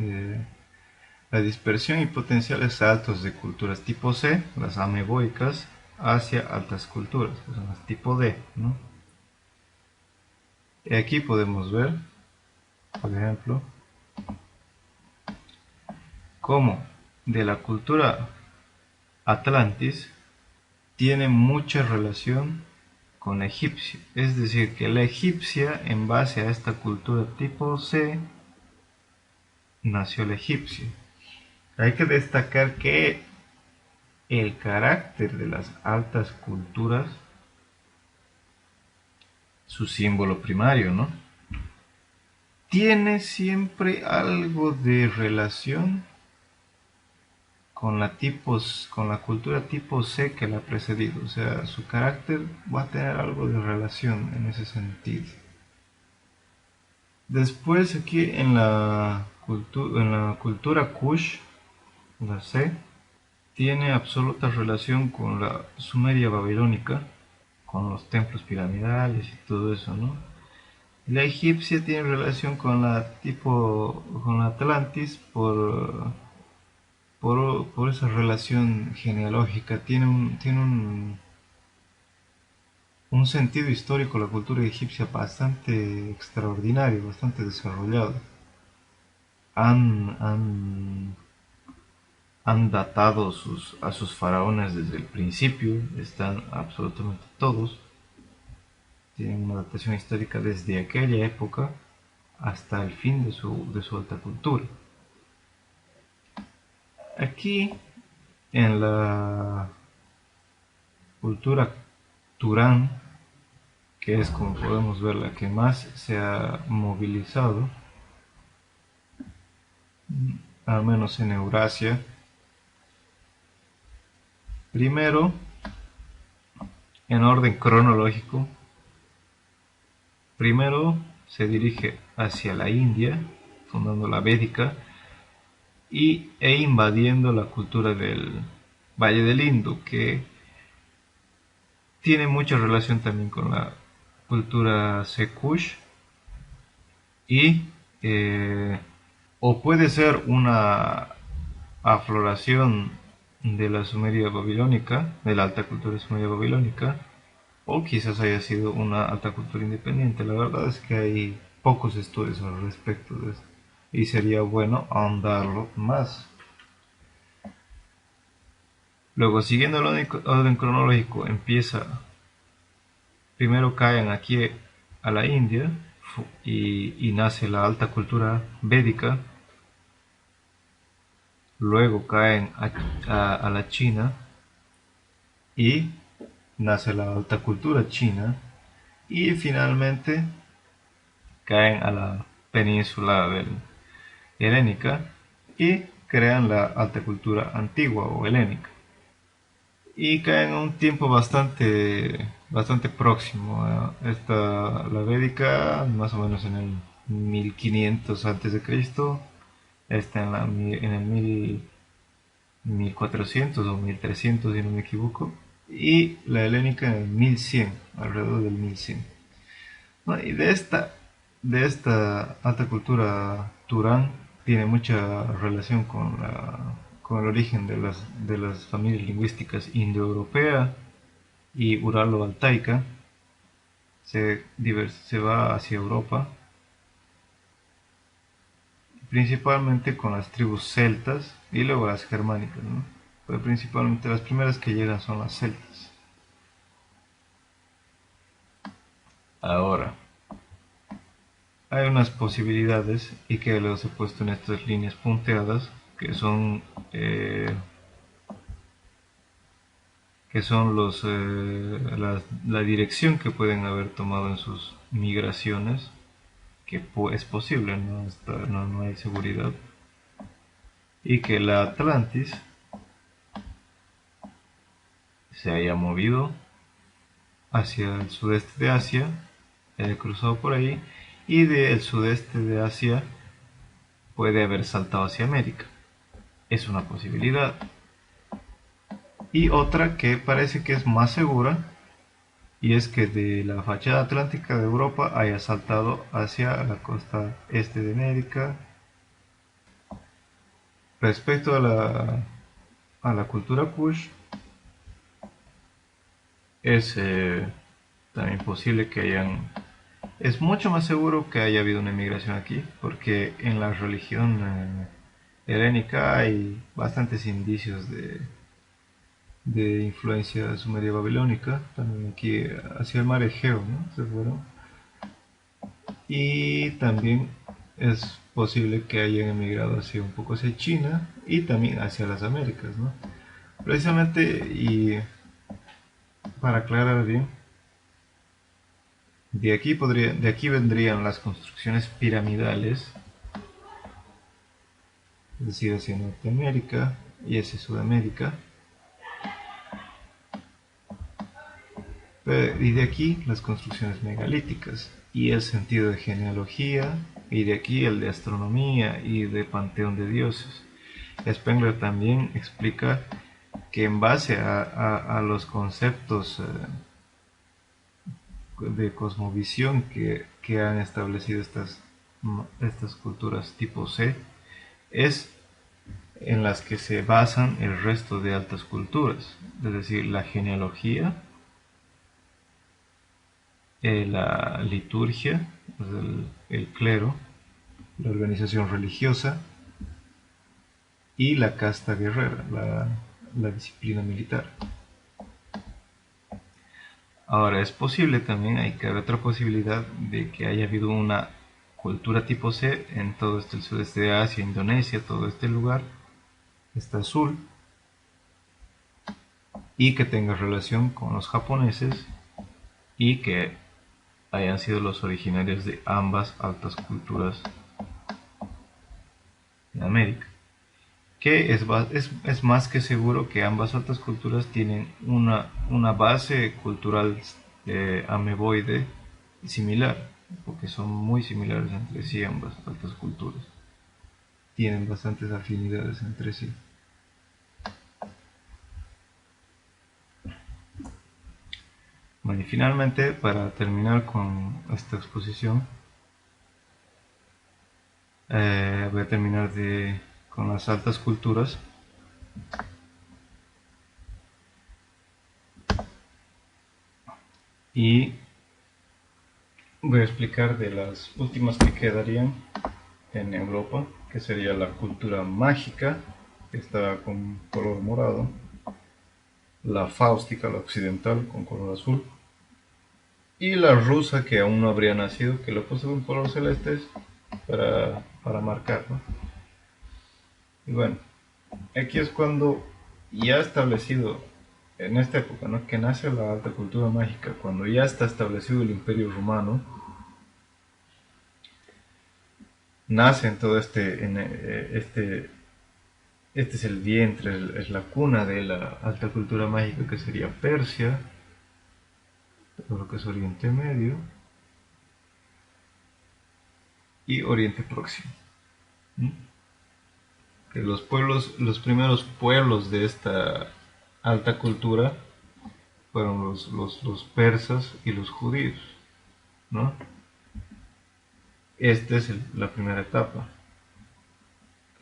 la dispersión y potenciales saltos de culturas tipo C, las ameboicas, hacia altas culturas, que son las tipo D, ¿no? Y aquí podemos ver, por ejemplo, cómo de la cultura Atlantis tiene mucha relación con la egipcia. Es decir, que la egipcia, en base a esta cultura tipo C, nació la egipcia. Hay que destacar que el carácter de las altas culturas, su símbolo primario, ¿no?, tiene siempre algo de relación con la cultura tipo C que la ha precedido. O sea, su carácter va a tener algo de relación en ese sentido. Después aquí en la cultura Kush, la C, tiene absoluta relación con la Sumeria babilónica, con los templos piramidales y todo eso, ¿no? La egipcia tiene relación con con la Atlantis por esa relación genealógica. Un sentido histórico la cultura egipcia bastante extraordinario, bastante desarrollado. Han, han, han datado a sus faraones desde el principio, están absolutamente todos. Tienen una datación histórica desde aquella época hasta el fin de su alta cultura. Aquí, en la cultura Turán, que es, como podemos ver, la que más se ha movilizado, al menos en Eurasia. Primero, en orden cronológico, primero se dirige hacia la India, fundando la Védica, e invadiendo la cultura del Valle del Indo, que tiene mucha relación también con la cultura Sekush, y o puede ser una afloración de la Sumeria babilónica, de la alta cultura sumeria babilónica, o quizás haya sido una alta cultura independiente. La verdad es que hay pocos estudios al respecto de esto, y sería bueno ahondarlo más. Luego, siguiendo el orden cronológico, primero caen aquí a la India y nace la alta cultura védica. Luego caen a la China y nace la alta cultura china, y finalmente caen a la península helénica y crean la alta cultura antigua o helénica, y caen en un tiempo bastante próximo. La védica más o menos en el 1500 a.C., está en el 1400 o 1300 si no me equivoco, y la helénica en el 1100, alrededor del 1100. ¿No? Y de esta alta cultura Turán tiene mucha relación con el origen de las familias lingüísticas indoeuropea y uralo-altaica. Se va hacia Europa, principalmente con las tribus celtas y luego las germánicas, ¿no? Pero principalmente las primeras que llegan son las celtas. Ahora, hay unas posibilidades y que los he puesto en estas líneas punteadas que son la dirección que pueden haber tomado en sus migraciones, que es posible, no hay seguridad, y que la Atlantis se haya movido hacia el sudeste de Asia, haya cruzado por ahí, y del sudeste de Asia puede haber saltado hacia América. Es una posibilidad. Y otra que parece que es más segura, y es que de la fachada atlántica de Europa haya saltado hacia la costa este de América. Respecto a la cultura Kush, es también posible que hayan... Es mucho más seguro que haya habido una inmigración aquí, porque en la religión helénica hay bastantes indicios de influencia sumeria babilónica, también aquí hacia el mar Egeo, ¿no? Se fueron. Y también es posible que hayan emigrado hacia un poco hacia China y también hacia las Américas, ¿no? Precisamente, y para aclarar bien, de aquí vendrían las construcciones piramidales, es decir, hacia Norteamérica y hacia Sudamérica. Y de aquí las construcciones megalíticas y el sentido de genealogía, y de aquí el de astronomía y de panteón de dioses. Spengler también explica que en base a los conceptos de cosmovisión que han establecido estas culturas tipo C, es en las que se basan el resto de altas culturas, es decir, la genealogía, la liturgia, el clero, la organización religiosa y la casta guerrera, la disciplina militar. Ahora, es posible también, hay que haber otra posibilidad de que haya habido una cultura tipo C en todo el sudeste de Asia, Indonesia, todo este lugar, está azul, y que tenga relación con los japoneses y que hayan sido los originarios de ambas altas culturas en América. Que es más que seguro que ambas altas culturas tienen una base cultural ameboide similar, porque son muy similares entre sí ambas altas culturas. Tienen bastantes afinidades entre sí. Bueno, y finalmente, para terminar con esta exposición, voy a terminar con las altas culturas. Y voy a explicar de las últimas que quedarían en Europa, que sería la cultura mágica, que está con color morado, la fáustica, la occidental, con color azul, y la rusa, que aún no habría nacido, que lo puse con color celeste para marcar, ¿no? Y bueno, aquí es cuando ya establecido, en esta época, ¿no?, que nace la alta cultura mágica, cuando ya está establecido el Imperio Romano, nace en todo este es el vientre, es la cuna de la alta cultura mágica, que sería Persia, todo lo que es Oriente Medio y Oriente Próximo. Que los primeros pueblos de esta alta cultura fueron los persas y los judíos, ¿no? Esta es la primera etapa.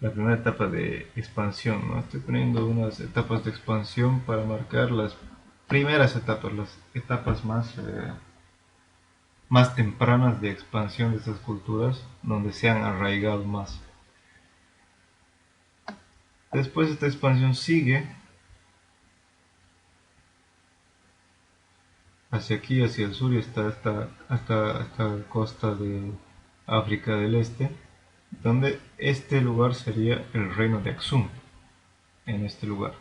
La primera etapa de expansión, ¿no? Estoy poniendo unas etapas de expansión para marcar las primeras etapas, las etapas más tempranas de expansión de estas culturas, donde se han arraigado más. Después esta expansión sigue hacia aquí, hacia el sur, y está hasta costa de África del Este, donde este lugar sería el reino de Aksum. En este lugar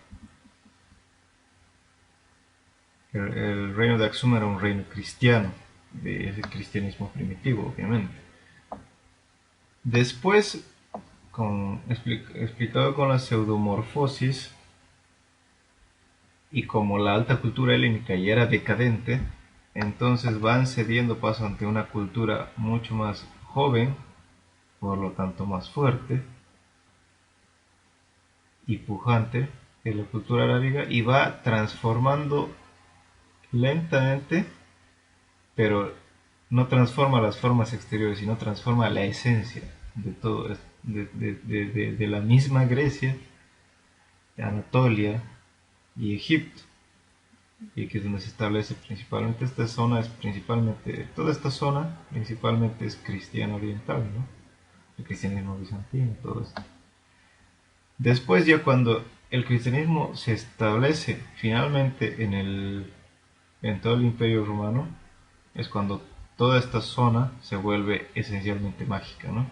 el reino de Aksum era un reino cristiano, de ese cristianismo primitivo, obviamente. Después, explicado con la pseudomorfosis, y como la alta cultura helénica ya era decadente, entonces van cediendo paso ante una cultura mucho más joven, por lo tanto más fuerte y pujante que la cultura arábiga, y va transformando lentamente, pero no transforma las formas exteriores, sino transforma la esencia de todo, de la misma Grecia, de Anatolia y Egipto, y que es donde se establece principalmente esta zona, es principalmente, toda esta zona principalmente es cristiana oriental, ¿no? El cristianismo bizantino, todo esto. Después ya cuando el cristianismo se establece finalmente en todo el imperio romano, es cuando toda esta zona se vuelve esencialmente mágica, ¿no?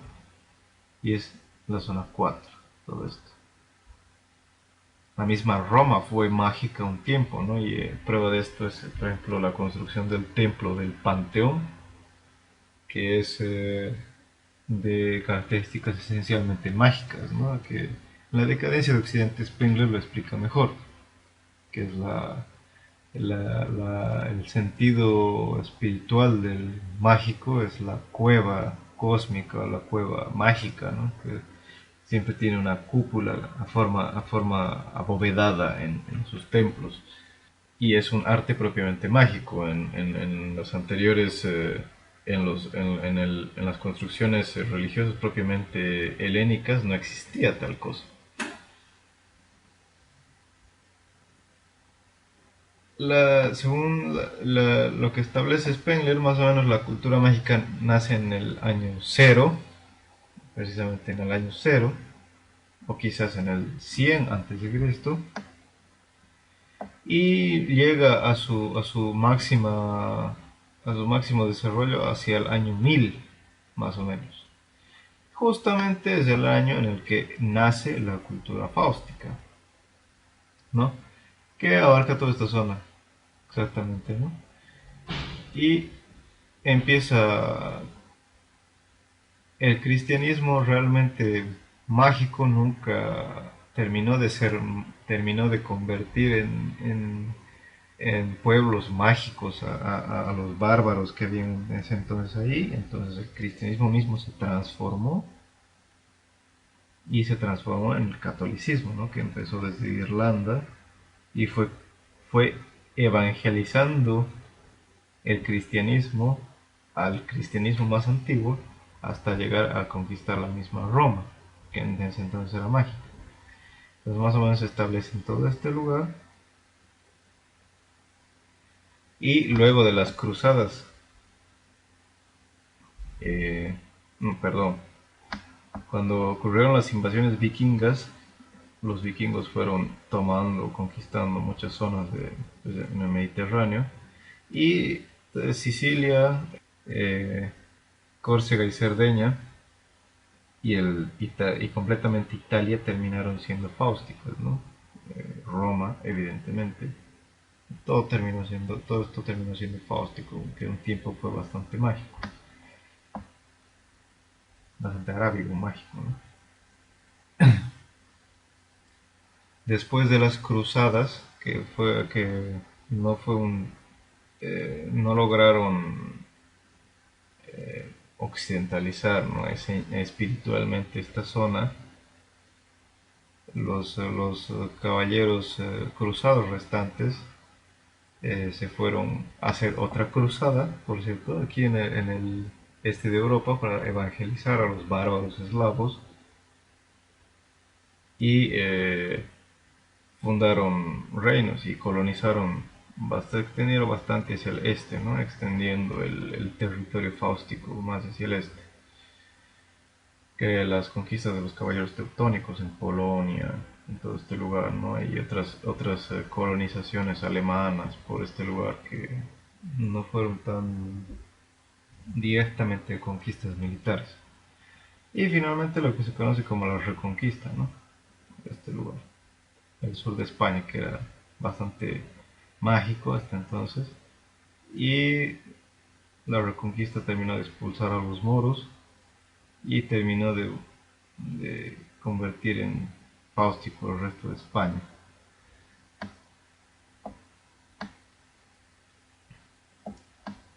Y es la zona 4, todo esto. La misma Roma fue mágica un tiempo, ¿no? Y prueba de esto es, por ejemplo, la construcción del templo del Panteón, que es de características esencialmente mágicas, ¿no? Que la decadencia de Occidente Spengler lo explica mejor, que es el sentido espiritual del mágico, es la cueva cósmica, la cueva mágica, ¿no? Que siempre tiene una cúpula a forma abovedada en sus templos. Y es un arte propiamente mágico. En los anteriores, en las construcciones religiosas propiamente helénicas, no existía tal cosa. Según lo que establece Spengler, más o menos la cultura mágica nace en el año cero, precisamente en el año cero, o quizás en el 100 antes de Cristo, y llega a su máximo desarrollo hacia el año 1000 más o menos. Justamente es el año en el que nace la cultura fáustica, ¿no? Que abarca toda esta zona, exactamente, ¿no? Y empieza el cristianismo realmente mágico, nunca terminó de convertir en pueblos mágicos a los bárbaros que habían en ese entonces ahí. Entonces el cristianismo mismo se transformó, y se transformó en el catolicismo, ¿no? Que empezó desde Irlanda y fue evangelizando el cristianismo al cristianismo más antiguo, hasta llegar a conquistar la misma Roma, que en ese entonces era mágica. Entonces más o menos se establece en todo este lugar. Y luego de las cruzadas, no, perdón, cuando ocurrieron las invasiones vikingas, los vikingos fueron tomando, conquistando muchas zonas en el Mediterráneo, y Sicilia, eh, Córcega y Cerdeña y completamente Italia terminaron siendo fáusticos, ¿no? Roma, evidentemente. Todo esto terminó siendo fáustico, que un tiempo fue bastante mágico, bastante arábigo, mágico, ¿no? Después de las cruzadas, que no fue no lograron occidentalizar, ¿no? Espiritualmente esta zona, los caballeros cruzados restantes se fueron a hacer otra cruzada, por cierto, aquí en el este de Europa, para evangelizar a los bárbaros eslavos, y fundaron reinos y colonizaron extendieron bastante hacia el este, ¿no? Extendiendo el territorio fáustico más hacia el este, que las conquistas de los caballeros teutónicos en Polonia. en todo este lugar, ¿no? Hay otras colonizaciones alemanas por este lugar que no fueron tan directamente conquistas militares. Y finalmente lo que se conoce como la Reconquista, ¿no? De este lugar, el sur de España, que era bastante mágico hasta entonces. Y la Reconquista terminó de expulsar a los moros y terminó de convertir en fáustico el resto de España.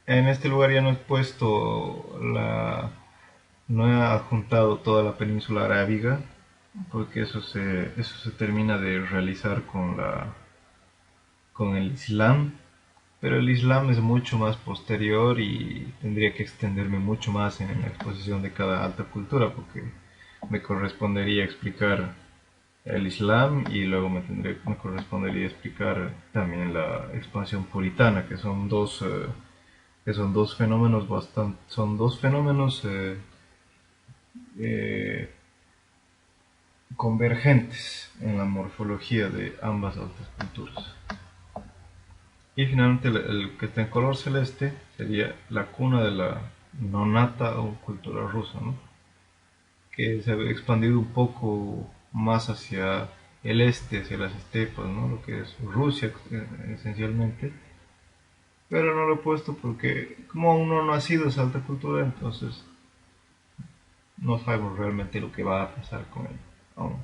En este lugar ya no he puesto no he adjuntado toda la península arábiga, porque eso se termina de realizar con el Islam, pero el Islam es mucho más posterior y tendría que extenderme mucho más en la exposición de cada alta cultura, porque me correspondería explicar el Islam y luego me correspondería explicar también la expansión puritana, que son dos fenómenos eh, convergentes en la morfología de ambas altas culturas. Y finalmente el que está en color celeste sería la cuna de la nonata o cultura rusa, ¿no? Que se ha expandido un poco más hacia el este, hacia las estepas, ¿no? Lo que es Rusia esencialmente. Pero no lo he puesto porque como aún no ha nacido esa alta cultura, entonces no sabemos realmente lo que va a pasar con él aún.